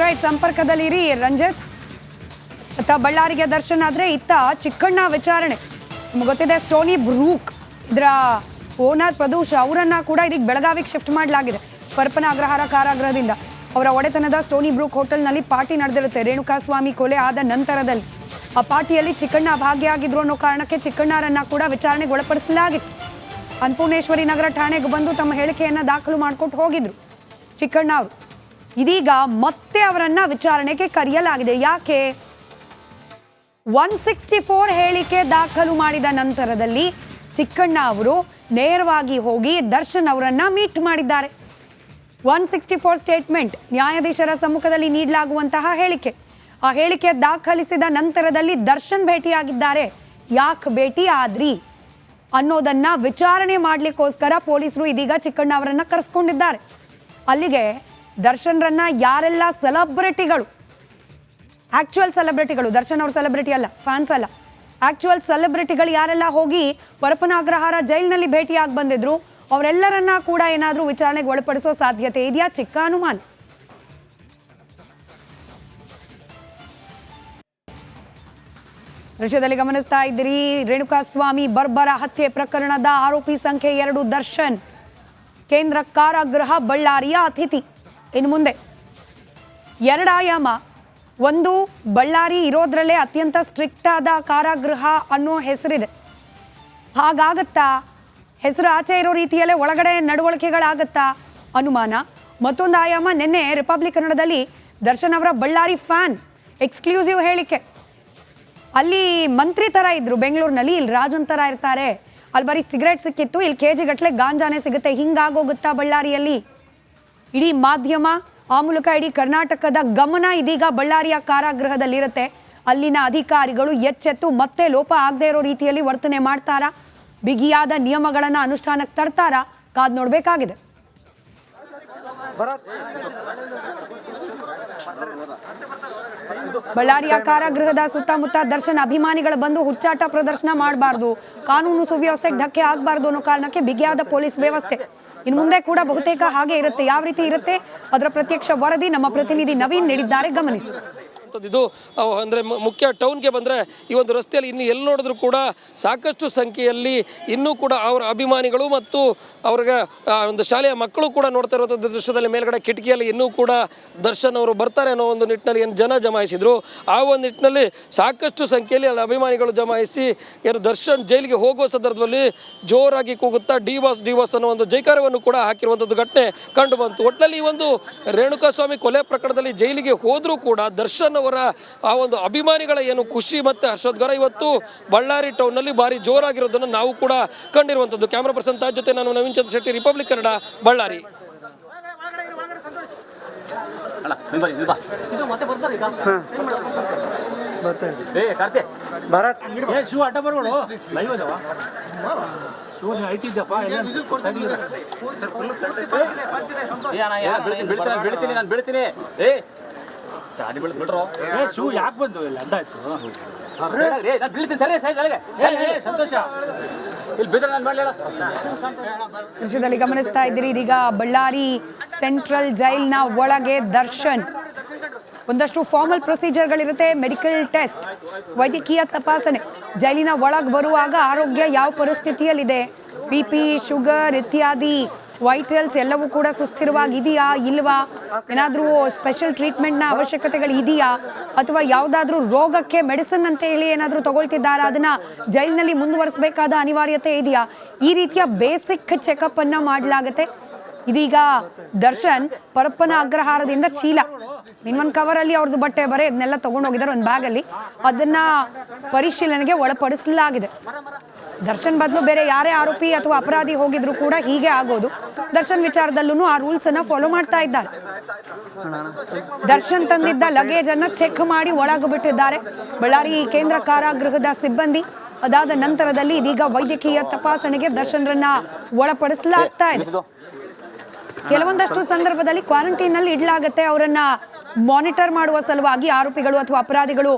Right ಸಂಪರ್ಕದಲ್ಲಿರಿ Ranjit. ಬಳ್ಳಾರಿಗೆ ದರ್ಶನ್ ಆದ್ರೆ ಇತ್ತ ಚಿಕ್ಕಣ್ಣ ವಿಚಾರಣೆ. ನಿಮ್ಗೆ ಗೊತ್ತಿದೆ ಸ್ಟೋನಿ ಬ್ರೂಕ್ ಇದರ ಓನರ್ ಪ್ರದೂಷ್ ಅವರನ್ನ ಕೂಡ ಇದಕ್ಕೆ ಬೆಳಗಾವಿಗೆ ಶಿಫ್ಟ್ ಮಾಡಲಾಗಿದೆ ಪರಪ್ಪನ ಅಗ್ರಹಾರ ಕಾರಾಗೃಹದಿಂದ. ಅವರ ಒಡೆತನದ ಸ್ಟೋನಿ ಬ್ರೂಕ್ ಹೋಟೆಲ್ನಲ್ಲಿ ಪಾರ್ಟಿ ನಡೆದಿರುತ್ತೆ ರೇಣುಕಾಸ್ವಾಮಿ ಕೊಲೆ ಆದ ನಂತರದಲ್ಲಿ. ಆ ಪಾರ್ಟಿಯಲ್ಲಿ ಚಿಕ್ಕಣ್ಣ ಭಾಗಿಯಾಗಿದ್ರು ಅನ್ನೋ ಕಾರಣಕ್ಕೆ ಚಿಕ್ಕಣ್ಣರನ್ನ ಕೂಡ ವಿಚಾರಣೆಗೆ ಒಳಪಡಿಸಲಾಗಿತ್ತು. ಅನ್ನಪೂರ್ಣೇಶ್ವರಿ ನಗರ ಠಾಣೆಗೆ ಬಂದು ತಮ್ಮ ಹೇಳಿಕೆಯನ್ನ ದಾಖಲು ಮಾಡಿಕೊಟ್ಟು ಹೋಗಿದ್ರು ಚಿಕ್ಕಣ್ಣ ಅವರು. ಇದೀಗ ಮತ್ತೆ ಅವರನ್ನ ವಿಚಾರಣೆಗೆ ಕರೆಯಲಾಗಿದೆ. ಯಾಕೆ? 164 ಹೇಳಿಕೆ ದಾಖಲು ಮಾಡಿದ ನಂತರದಲ್ಲಿ ಚಿಕ್ಕಣ್ಣ ಅವರು ನೇರವಾಗಿ ಹೋಗಿ ದರ್ಶನ್ ಅವರನ್ನ ಮೀಟ್ ಮಾಡಿದ್ದಾರೆ. 164 ಸ್ಟೇಟ್ಮೆಂಟ್ ನ್ಯಾಯಾಧೀಶರ ಸಮ್ಮುಖದಲ್ಲಿ ನೀಡಲಾಗುವಂತಹ ಹೇಳಿಕೆ. ಆ ಹೇಳಿಕೆ ದಾಖಲಿಸಿದ ನಂತರದಲ್ಲಿ ದರ್ಶನ್ ಭೇಟಿಯಾಗಿದ್ದಾರೆ. ಯಾಕೆ ಭೇಟಿ ಆದ್ರಿ ಅನ್ನೋದನ್ನ ವಿಚಾರಣೆ ಮಾಡ್ಲಿಕ್ಕೋಸ್ಕರ ಪೊಲೀಸರು ಇದೀಗ ಚಿಕ್ಕಣ್ಣ ಅವರನ್ನ ಕರೆಸ್ಕೊಂಡಿದ್ದಾರೆ. ಅಲ್ಲಿಗೆ ದರ್ಶನ್ರನ್ನ ಯಾರೆಲ್ಲ ಸೆಲೆಬ್ರಿಟಿಗಳು, ಆಕ್ಚುಯಲ್ ಸೆಲೆಬ್ರಿಟಿಗಳು, ದರ್ಶನ್ ಅವ್ರ ಸೆಲೆಬ್ರಿಟಿ ಅಲ್ಲ, ಫ್ಯಾನ್ಸ್ ಅಲ್ಲ, ಆಕ್ಚುಯಲ್ ಸೆಲೆಬ್ರಿಟಿಗಳು ಯಾರೆಲ್ಲ ಹೋಗಿ ಪರಪ್ಪನ ಅಗ್ರಹಾರ ಜೈಲಿನಲ್ಲಿ ಭೇಟಿಯಾಗಿ ಬಂದಿದ್ರು ಅವರೆಲ್ಲರನ್ನ ಕೂಡ ಏನಾದ್ರೂ ವಿಚಾರಣೆಗೆ ಒಳಪಡಿಸೋ ಸಾಧ್ಯತೆ ಇದೆಯಾ? ಚಿಕ್ಕ ಅನುಮಾನ. ದೃಶ್ಯದಲ್ಲಿ ಗಮನಿಸ್ತಾ ಇದ್ದೀರಿ, ರೇಣುಕಾಸ್ವಾಮಿ ಬರ್ಬರ ಹತ್ಯೆ ಪ್ರಕರಣದ ಆರೋಪಿ ಸಂಖ್ಯೆ 2 ದರ್ಶನ್ ಕೇಂದ್ರ ಕಾರಾಗೃಹ ಬಳ್ಳಾರಿಯ ಅತಿಥಿ. ಇನ್ನು ಮುಂದೆ 2 ಆಯಾಮ. ಒಂದು, ಬಳ್ಳಾರಿ ಇರೋದ್ರಲ್ಲೇ ಅತ್ಯಂತ ಸ್ಟ್ರಿಕ್ಟ್ ಆದ ಕಾರಾಗೃಹ ಅನ್ನೋ ಹೆಸರಿದೆ. ಹಾಗಾಗತ್ತಾ? ಹೆಸರು ಆಚೆ ಇರೋ ರೀತಿಯಲ್ಲೇ ಒಳಗಡೆ ನಡವಳಿಕೆಗಳಾಗತ್ತಾ? ಅನುಮಾನ. ಮತ್ತೊಂದು ಆಯಾಮ, ನಿನ್ನೆ ರಿಪಬ್ಲಿಕ್ ಕನ್ನಡದಲ್ಲಿ ದರ್ಶನ್ ಅವರ ಬಳ್ಳಾರಿ ಫ್ಯಾನ್ ಎಕ್ಸ್ಕ್ಲೂಸಿವ್ ಹೇಳಿಕೆ. ಅಲ್ಲಿ ಮಂತ್ರಿ ತರ ಇದ್ರು ಬೆಂಗಳೂರಿನಲ್ಲಿ, ಇಲ್ಲಿ ರಾಜನ್ ತರ ಇರ್ತಾರೆ, ಅಲ್ಲಿ ಬರೀ ಸಿಗರೇಟ್ ಸಿಕ್ಕಿತ್ತು, ಇಲ್ಲಿ ಕೆಜಿ ಗಟ್ಟಲೆ ಗಾಂಜಾನೆ ಸಿಗುತ್ತೆ, ಹಿಂಗಾಗೋಗುತ್ತಾ ಬಳ್ಳಾರಿಯಲ್ಲಿ? ಇಡೀ ಮಾಧ್ಯಮ, ಆ ಮೂಲಕ ಇಡೀ ಕರ್ನಾಟಕದ ಗಮನ ಇದೀಗ ಬಳ್ಳಾರಿಯ ಕಾರಾಗೃಹದಲ್ಲಿರುತ್ತೆ. ಅಲ್ಲಿನ ಅಧಿಕಾರಿಗಳು ಎಚ್ಚೆತ್ತು ಮತ್ತೆ ಲೋಪ ಆಗದೆ ಇರೋ ರೀತಿಯಲ್ಲಿ ವರ್ತನೆ ಮಾಡ್ತಾರಾ? ಬಿಗಿಯಾದ ನಿಯಮಗಳನ್ನ ಅನುಷ್ಠಾನಕ್ಕೆ ತರ್ತಾರಾ? ಕಾದ್ ನೋಡ್ಬೇಕಾಗಿದೆ. ಬಳ್ಳಾರಿಯ ಕಾರಾಗೃಹದ ಸುತ್ತಮುತ್ತ ದರ್ಶನ್ ಅಭಿಮಾನಿಗಳು ಬಂದು ಹುಚ್ಚಾಟ ಪ್ರದರ್ಶನ ಮಾಡಬಾರ್ದು, ಕಾನೂನು ಸುವ್ಯವಸ್ಥೆಗೆ ಧಕ್ಕೆ ಆಗಬಾರ್ದು ಅನ್ನೋ ಕಾರಣಕ್ಕೆ ಬಿಗಿಯಾದ ಪೊಲೀಸ್ ವ್ಯವಸ್ಥೆ. ಇನ್ನು ಮುಂದೆ ಕೂಡ ಬಹುತೇಕ ಹಾಗೆ ಇರುತ್ತೆ. ಯಾವ ರೀತಿ ಇರುತ್ತೆ ಅದರ ಪ್ರತ್ಯಕ್ಷ ವರದಿ ನಮ್ಮ ಪ್ರತಿನಿಧಿ ನವೀನ್ ನೀಡಿದ್ದಾರೆ, ಗಮನಿಸಿ. ಇದು ಅಂದರೆ ಮುಖ್ಯ ಟೌನ್ಗೆ ಬಂದರೆ ಈ ಒಂದು ರಸ್ತೆಯಲ್ಲಿ ಇನ್ನು ಎಲ್ಲಿ ನೋಡಿದ್ರು ಕೂಡ ಸಾಕಷ್ಟು ಸಂಖ್ಯೆಯಲ್ಲಿ ಇನ್ನೂ ಕೂಡ ಅವರ ಅಭಿಮಾನಿಗಳು ಮತ್ತು ಅವ್ರಿಗೆ ಒಂದು ಶಾಲೆಯ ಮಕ್ಕಳು ಕೂಡ ನೋಡ್ತಾ ಇರೋಂಥ ದೃಶ್ಯದಲ್ಲಿ ಮೇಲ್ಗಡೆ ಕಿಟಕಿಯಲ್ಲಿ ಇನ್ನೂ ಕೂಡ ದರ್ಶನ್ ಅವರು ಬರ್ತಾರೆ ಅನ್ನೋ ಒಂದು ನಿಟ್ಟಿನಲ್ಲಿ ಏನು ಜನ ಜಮಾಯಿಸಿದ್ರು. ಆ ಒಂದು ನಿಟ್ಟಿನಲ್ಲಿ ಸಾಕಷ್ಟು ಸಂಖ್ಯೆಯಲ್ಲಿ ಅಲ್ಲಿ ಅಭಿಮಾನಿಗಳು ಜಮಾಯಿಸಿ ಏನು ದರ್ಶನ್ ಜೈಲಿಗೆ ಹೋಗುವ ಸಂದರ್ಭದಲ್ಲಿ ಜೋರಾಗಿ ಕೂಗುತ್ತಾ ಡಿ ಬಾಸ್ ಅನ್ನೋ ಒಂದು ಜೈಕಾರವನ್ನು ಕೂಡ ಹಾಕಿರುವಂಥದ್ದು ಘಟನೆ ಕಂಡು ಬಂತು. ಒಟ್ಟಿನಲ್ಲಿ ಈ ಒಂದು ರೇಣುಕಾಸ್ವಾಮಿ ಕೊಲೆ ಪ್ರಕರಣದಲ್ಲಿ ಜೈಲಿಗೆ ಹೋದರೂ ಕೂಡ ದರ್ಶನ್ ಅವರ ಆ ಒಂದು ಅಭಿಮಾನಿಗಳ ಏನು ಖುಷಿ ಮತ್ತು ಹರ್ಷೋದ್ಗಾರ ಇವತ್ತು ಬಳ್ಳಾರಿ ಟೌನ್ನಲ್ಲಿ ಭಾರಿ ಜೋರಾಗಿರೋದನ್ನು ನಾವು ಕೂಡ ಕಂಡಿರುವಂಥದ್ದು. ಕ್ಯಾಮ್ರಾ ಪರ್ಸನ್ ತಾಜ್ ಜೊತೆ ನಾನು ನವೀನ್ ಚಂದ್ರ ಶೆಟ್ಟಿ, ರಿಪಬ್ಲಿಕ್ ಕನ್ನಡ, ಬಳ್ಳಾರಿ. ಯಾಕೆ ಬಂದು ಇಲ್ಲ ಅಂದಾಯ್ತು. ದೃಶ್ಯದಲ್ಲಿ ಗಮನಿಸ್ತಾ ಇದ್ದೀರಿ, ಇದೀಗ ಬಳ್ಳಾರಿ ಸೆಂಟ್ರಲ್ ಜೈಲ್ನ ಒಳಗೆ ದರ್ಶನ್ ಒಂದಷ್ಟು ಫಾರ್ಮಲ್ ಪ್ರೊಸೀಜರ್ಗಳಿರುತ್ತೆ. ಮೆಡಿಕಲ್ ಟೆಸ್ಟ್, ವೈದ್ಯಕೀಯ ತಪಾಸಣೆ. ಜೈಲಿನ ಒಳಗೆ ಬರುವಾಗ ಆರೋಗ್ಯ ಯಾವ ಪರಿಸ್ಥಿತಿಯಲ್ಲಿದೆ, BP, ಶುಗರ್ ಇತ್ಯಾದಿ ವೈಟಲ್ಸ್ ಎಲ್ಲವೂ ಕೂಡ ಸುಸ್ಥಿರವಾಗಿದೆಯಾ ಇಲ್ವಾ, ಏನಾದರೂ ಸ್ಪೆಷಲ್ ಟ್ರೀಟ್ಮೆಂಟ್ನ ಅವಶ್ಯಕತೆಗಳು ಇದೆಯಾ, ಅಥವಾ ಯಾವುದಾದ್ರೂ ರೋಗಕ್ಕೆ ಮೆಡಿಸಿನ್ ಅಂತ ಹೇಳಿ ಏನಾದರೂ ತಗೊಳ್ತಿದ್ದಾರಾ, ಅದನ್ನ ಜೈಲಿನಲ್ಲಿ ಮುಂದುವರಿಸಬೇಕಾದ ಅನಿವಾರ್ಯತೆ ಇದೆಯಾ, ಈ ರೀತಿಯ ಬೇಸಿಕ್ ಚೆಕಪ್ ಅನ್ನ ಮಾಡಲಾಗುತ್ತೆ. ಇದೀಗ ದರ್ಶನ್ ಪರಪ್ಪನ ಅಗ್ರಹಾರದಿಂದ ಚೀಲ, ಇನ್ನೊಂದು ಕವರಲ್ಲಿ ಅವ್ರದ್ದು ಬಟ್ಟೆ ಬರೆ ಇದನ್ನೆಲ್ಲ ತಗೊಂಡೋಗಿದ್ದಾರೆ ಒಂದು ಬ್ಯಾಗಲ್ಲಿ, ಅದನ್ನ ಪರಿಶೀಲನೆಗೆ ಒಳಪಡಿಸಲಾಗಿದೆ. ದರ್ಶನ್ ಬದಲು ಬೇರೆ ಯಾರೇ ಆರೋಪಿ ಅಥವಾ ಅಪರಾಧಿ ಹೋಗಿದ್ರು ಕೂಡ ಹೀಗೆ ಆಗೋದು. ದರ್ಶನ್ ವಿಚಾರದಲ್ಲೂ ಆ ರೂಲ್ಸ್ ಅನ್ನ ಫಾಲೋ ಮಾಡ್ತಾ ಇದ್ದಾರೆ. ದರ್ಶನ್ ತಂದಿದ್ದ ಲಗೇಜ್ ಅನ್ನ ಚೆಕ್ ಮಾಡಿ ಒಳಗೆ ಬಿಟ್ಟಿದ್ದಾರೆ ಬಳ್ಳಾರಿ ಕೇಂದ್ರ ಕಾರಾಗೃಹದ ಸಿಬ್ಬಂದಿ. ಅದಾದ ನಂತರದಲ್ಲಿ ಇದೀಗ ವೈದ್ಯಕೀಯ ತಪಾಸಣೆಗೆ ದರ್ಶನ್ರನ್ನ ಒಳಪಡಿಸಲಾಗ್ತಾ ಇದೆ. ಕೆಲವೊಂದಷ್ಟು ಸಂದರ್ಭದಲ್ಲಿ ಕ್ವಾರಂಟೈನ್ ನಲ್ಲಿ ಇಡಲಾಗುತ್ತೆ. ಅವರನ್ನ ಮಾನಿಟರ್ ಮಾಡುವ ಸಲುವಾಗಿ ಆರೋಪಿಗಳು ಅಥವಾ ಅಪರಾಧಿಗಳು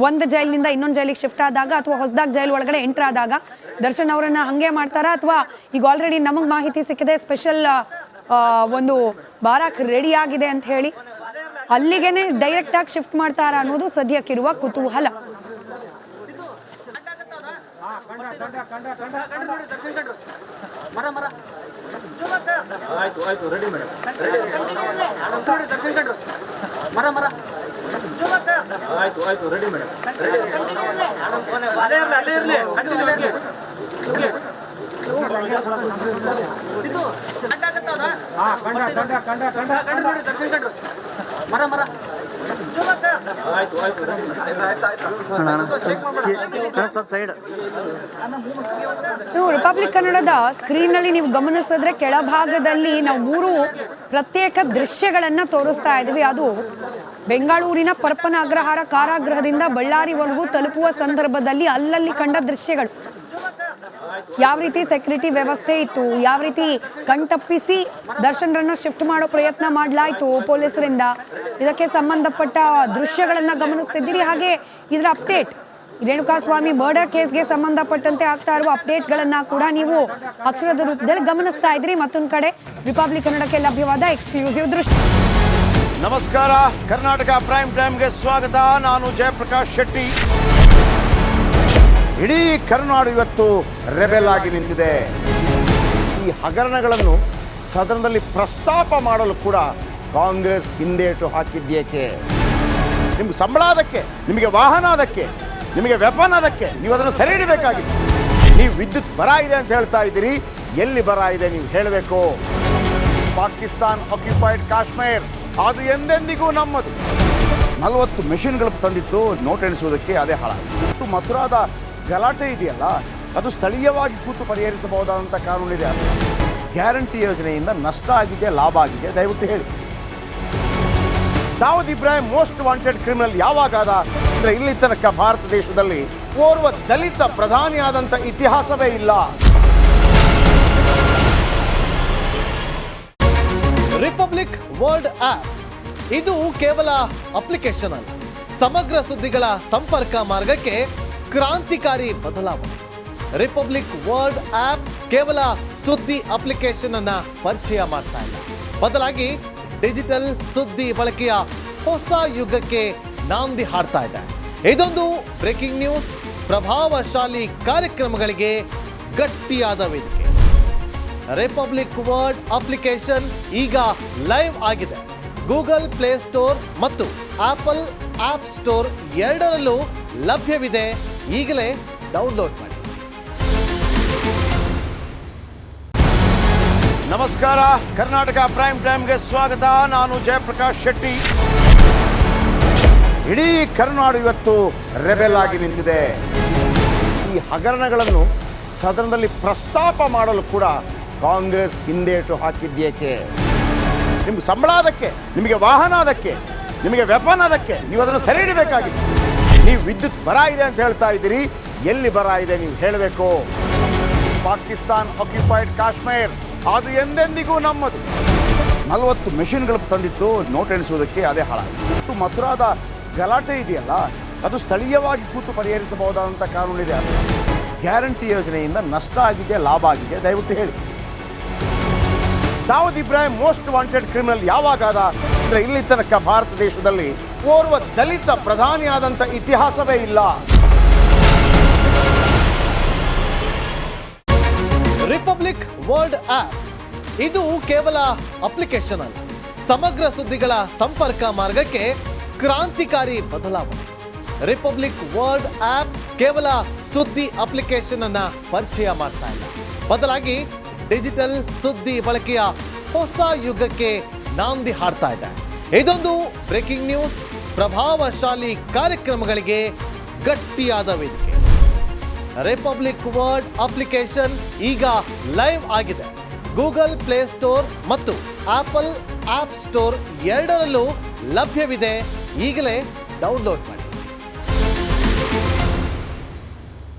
ಒಂದು ಜೈಲಿನಿಂದ ಇನ್ನೊಂದು ಜೈಲಿಗೆ ಶಿಫ್ಟ್ ಆದಾಗ ಅಥವಾ ಹೊಸದಾಗಿ ಜೈಲ್ ಒಳಗಡೆ ಎಂಟರ್ ಆದಾಗ ದರ್ಶನ್ ಅವರನ್ನ ಹಂಗೆ ಮಾಡ್ತಾರಾ, ಅಥವಾ ಈಗ ಆಲ್ರೆಡಿ ನಮಗೆ ಮಾಹಿತಿ ಸಿಕ್ಕಿದೆ ಸ್ಪೆಷಲ್ ಒಂದು ಬಾರಾಕ್ ರೆಡಿ ಆಗಿದೆ ಅಂತ ಹೇಳಿ ಅಲ್ಲಿಗೆನೆ ಡೈರೆಕ್ಟ್ ಆಗಿ ಶಿಫ್ಟ್ ಮಾಡ್ತಾರ ಅನ್ನೋದು ಸದ್ಯಕ್ಕಿರುವ ಕುತೂಹಲ. ರಿಪಬ್ಲಿಕ್ ಕನ್ನಡದ ಸ್ಕ್ರೀನ್ ನಲ್ಲಿ ನೀವು ಗಮನಿಸಿದ್ರೆ ಕೆಳಭಾಗದಲ್ಲಿ ನಾವು 3 ಪ್ರತ್ಯೇಕ ದೃಶ್ಯಗಳನ್ನ ತೋರಿಸ್ತಾ ಇದ್ವಿ. ಅದು ಬೆಂಗಳೂರಿನ ಪರಪ್ಪನ ಅಗ್ರಹಾರ ಕಾರಾಗೃಹದಿಂದ ಬಳ್ಳಾರಿವರೆಗೂ ತಲುಪುವ ಸಂದರ್ಭದಲ್ಲಿ ಅಲ್ಲಲ್ಲಿ ಕಂಡ ದೃಶ್ಯಗಳು. ಯಾವ ರೀತಿ ಸೆಕ್ಯೂರಿಟಿ ವ್ಯವಸ್ಥೆ ಇತ್ತು, ಯಾವ ರೀತಿ ಕಣ್ತಪ್ಪಿಸಿ ದರ್ಶನ್ರನ್ನ ಶಿಫ್ಟ್ ಮಾಡೋ ಪ್ರಯತ್ನ ಮಾಡಲಾಯಿತು ಪೊಲೀಸರಿಂದ, ಇದಕ್ಕೆ ಸಂಬಂಧಪಟ್ಟ ದೃಶ್ಯಗಳನ್ನ ಗಮನಿಸ್ತಿದ್ದೀರಿ. ಹಾಗೆ ಇದರ ಅಪ್ಡೇಟ್, ರೇಣುಕಾಸ್ವಾಮಿ ಮರ್ಡರ್ ಕೇಸ್ಗೆ ಸಂಬಂಧಪಟ್ಟಂತೆ ಆಗ್ತಾ ಇರುವ ಅಪ್ಡೇಟ್ಗಳನ್ನ ಕೂಡ ನೀವು ಅಕ್ಷರದ ರೂಪದಲ್ಲಿ ಗಮನಿಸ್ತಾ ಇದ್ರಿ. ಮತ್ತೊಂದು ಕಡೆ ರಿಪಬ್ಲಿಕ್ ಕನ್ನಡಕ್ಕೆ ಲಭ್ಯವಾದ ಎಕ್ಸ್ಕ್ಲೂಸಿವ್ ದೃಶ್ಯ. ನಮಸ್ಕಾರ, ಕರ್ನಾಟಕ ಪ್ರೈಮ್ ಟೈಮ್ಗೆ ಸ್ವಾಗತ. ನಾನು ಜಯಪ್ರಕಾಶ್ ಶೆಟ್ಟಿ. ಇಡೀ ಕರ್ನಾಡು ಇವತ್ತು ರೆಬೆಲ್ ಆಗಿ ನಿಂತಿದೆ. ಈ ಹಗರಣಗಳನ್ನು ಸದನದಲ್ಲಿ ಪ್ರಸ್ತಾಪ ಮಾಡಲು ಕೂಡ ಕಾಂಗ್ರೆಸ್ ಹಿಂದೇಟು ಹಾಕಿದ್ದೇಕೆ? ನಿಮ್ಗೆ ಸಂಬಳ ಅದಕ್ಕೆ, ನಿಮಗೆ ವಾಹನ ಅದಕ್ಕೆ, ನಿಮಗೆ ವೆಪನ್ ಅದಕ್ಕೆ, ನೀವು ಅದನ್ನು ಸೆರೆ ಹಿಡಿಬೇಕಾಗಿತ್ತು. ನೀವು ವಿದ್ಯುತ್ ಬರ ಇದೆ ಅಂತ ಹೇಳ್ತಾ ಇದ್ದೀರಿ, ಎಲ್ಲಿ ಬರ ಇದೆ ನೀವು ಹೇಳಬೇಕು. ಪಾಕಿಸ್ತಾನ್ ಆಕ್ಯುಪೈಡ್ ಕಾಶ್ಮೀರ್ ಅದು ಎಂದೆಂದಿಗೂ ನಮ್ಮದು. 40 ಮೆಷಿನ್ಗಳು ತಂದಿತ್ತು ನೋಟ್ ಎಣಿಸುವುದಕ್ಕೆ, ಅದೇ ಹಾಳಾಗಿತ್ತು. ಮಥುರಾದ ಗಲಾಟೆ ಇದೆಯಲ್ಲ, ಅದು ಸ್ಥಳೀಯವಾಗಿ ಕೂತು ಪರಿಹರಿಸಬಹುದಾದಂಥ ಕಾನೂನಿದೆ. ಗ್ಯಾರಂಟಿ ಯೋಜನೆಯಿಂದ ನಷ್ಟ ಆಗಿದೆ, ಲಾಭ ಆಗಿದೆ, ದಯವಿಟ್ಟು ಹೇಳಿ. Dawood Ibrahim most wanted criminal ಯಾವಾಗಾದ ಅಂದರೆ ಇಲ್ಲಿ ತನಕ ಭಾರತ ದೇಶದಲ್ಲಿ ಓರ್ವ ದಲಿತ ಪ್ರಧಾನಿಯಾದಂಥ ಇತಿಹಾಸವೇ ಇಲ್ಲ. ರಿಪಬ್ಲಿಕ್ ವರ್ಲ್ಡ್ ಆಪ್ ಇದು ಕೇವಲ ಅಪ್ಲಿಕೇಶನ್ ಅಲ್ಲ, ಸಮಗ್ರ ಸುದ್ದಿಗಳ ಸಂಪರ್ಕ ಮಾರ್ಗಕ್ಕೆ ಕ್ರಾಂತಿಕಾರಿ ಬದಲಾವಣೆ. ರಿಪಬ್ಲಿಕ್ ವರ್ಲ್ಡ್ ಆಪ್ ಕೇವಲ ಸುದ್ದಿ ಅಪ್ಲಿಕೇಶನ್ ಅನ್ನ ಪರಿಚಯ ಮಾಡ್ತಾ ಇಲ್ಲ, ಬದಲಾಗಿ ಡಿಜಿಟಲ್ ಸುದ್ದಿ ಬಳಕೆಯ ಹೊಸ ಯುಗಕ್ಕೆ ನಾಂದಿ ಹಾಡ್ತಾ ಇದೆ. ಇದೊಂದು ಬ್ರೇಕಿಂಗ್ ನ್ಯೂಸ್, ಪ್ರಭಾವಶಾಲಿ ಕಾರ್ಯಕ್ರಮಗಳಿಗೆ ಗಟ್ಟಿಯಾದ ವೇದಿಕೆ. ರಿಪಬ್ಲಿಕ್ ವರ್ಲ್ಡ್ ಅಪ್ಲಿಕೇಶನ್ ಈಗ ಲೈವ್ ಆಗಿದೆ. ಗೂಗಲ್ ಪ್ಲೇ ಸ್ಟೋರ್ ಮತ್ತು ಆಪಲ್ ಆಪ್ ಸ್ಟೋರ್ ಎರಡರಲ್ಲೂ ಲಭ್ಯವಿದೆ. ಈಗಲೇ ಡೌನ್ಲೋಡ್ ಮಾಡಿ. ನಮಸ್ಕಾರ, ಕರ್ನಾಟಕ ಪ್ರೈಮ್ ಟೈಮ್ಗೆ ಸ್ವಾಗತ. ನಾನು ಜಯಪ್ರಕಾಶ್ ಶೆಟ್ಟಿ. ಇಡೀ ಕರ್ನಾಡು ಇವತ್ತು ರೆಬೆಲ್ ಆಗಿ ನಿಂತಿದೆ. ಈ ಹಗರಣಗಳನ್ನು ಸದನದಲ್ಲಿ ಪ್ರಸ್ತಾಪ ಮಾಡಲು ಕೂಡ ಕಾಂಗ್ರೆಸ್ ಹಿಂದೇಟು ಹಾಕಿದ್ದೇಕೆ? ನಿಮ್ಗೆ ಸಂಬಳ ಅದಕ್ಕೆ, ನಿಮಗೆ ವಾಹನ ಅದಕ್ಕೆ, ನಿಮಗೆ ವೆಪನ್ ಅದಕ್ಕೆ, ನೀವು ಅದನ್ನು ಸೆರೆ ಹಿಡಿಬೇಕಾಗಿತ್ತು. ನೀವು ವಿದ್ಯುತ್ ಬರ ಇದೆ ಅಂತ ಹೇಳ್ತಾ ಇದ್ದೀರಿ, ಎಲ್ಲಿ ಬರ ಇದೆ ನೀವು ಹೇಳಬೇಕು. ಪಾಕಿಸ್ತಾನ್ ಆಕ್ಯುಪೈಡ್ ಕಾಶ್ಮೀರ್ ಅದು ಎಂದೆಂದಿಗೂ ನಮ್ಮದು. 40 ಮೆಷಿನ್ಗಳು ತಂದಿತ್ತು ನೋಟ್ ಎಣಿಸುವುದಕ್ಕೆ, ಅದೇ ಹಾಳಾಗಿತ್ತು. ಮಥುರಾದ ಗಲಾಟೆ ಇದೆಯಲ್ಲ, ಅದು ಸ್ಥಳೀಯವಾಗಿ ಕೂತು ಪರಿಹರಿಸಬಹುದಾದಂಥ ಕಾನೂನಿದೆ. ಗ್ಯಾರಂಟಿ ಯೋಜನೆಯಿಂದ ನಷ್ಟ ಆಗಿದೆ, ಲಾಭ ಆಗಿದೆ, ದಯವಿಟ್ಟು ಹೇಳಿ. Dawood Ibrahim most wanted criminal ಯಾವಾಗಾದ ಅಂದರೆ ಇಲ್ಲಿ ತನಕ ಭಾರತ ದೇಶದಲ್ಲಿ ಓರ್ವ ದಲಿತ ಪ್ರಧಾನಿಯಾದಂಥ ಇತಿಹಾಸವೇ ಇಲ್ಲ. ರಿಪಬ್ಲಿಕ್ ವರ್ಲ್ಡ್ ಆಪ್ ಇದು ಕೇವಲ ಅಪ್ಲಿಕೇಶನ್ ಅಲ್ಲ, ಸಮಗ್ರ ಸುದ್ದಿಗಳ ಸಂಪರ್ಕ ಮಾರ್ಗಕ್ಕೆ ಕ್ರಾಂತಿಕಾರಿ ಬದಲಾವಣೆ. ರಿಪಬ್ಲಿಕ್ ವರ್ಲ್ಡ್ ಆಪ್ ಕೇವಲ ಸುದ್ದಿ ಅಪ್ಲಿಕೇಶನ್ ಅನ್ನ ಪರಿಚಯ ಮಾಡ್ತಾ ಇಲ್ಲ, ಬದಲಾಗಿ ಡಿಜಿಟಲ್ ಸುದ್ದಿ ಬಳಕೆಯ ಹೊಸ ಯುಗಕ್ಕೆ ನಾಂದಿ ಹಾಡ್ತಾ ಇದೆ. ಇದೊಂದು ಬ್ರೇಕಿಂಗ್ ನ್ಯೂಸ್, ಪ್ರಭಾವಶಾಲಿ ಕಾರ್ಯಕ್ರಮಗಳಿಗೆ ಗಟ್ಟಿಯಾದ ವೇದಿಕೆ. ರಿಪಬ್ಲಿಕ್ ವರ್ಲ್ಡ್ ಅಪ್ಲಿಕೇಶನ್ ಈಗ ಲೈವ್ ಆಗಿದೆ. ಗೂಗಲ್ ಪ್ಲೇ ಸ್ಟೋರ್ ಮತ್ತು ಆಪಲ್ ಆಪ್ ಸ್ಟೋರ್ ಎರಡರಲ್ಲೂ ಲಭ್ಯವಿದೆ. ಈಗಲೇ ಡೌನ್ಲೋಡ್ ಮಾಡಿ.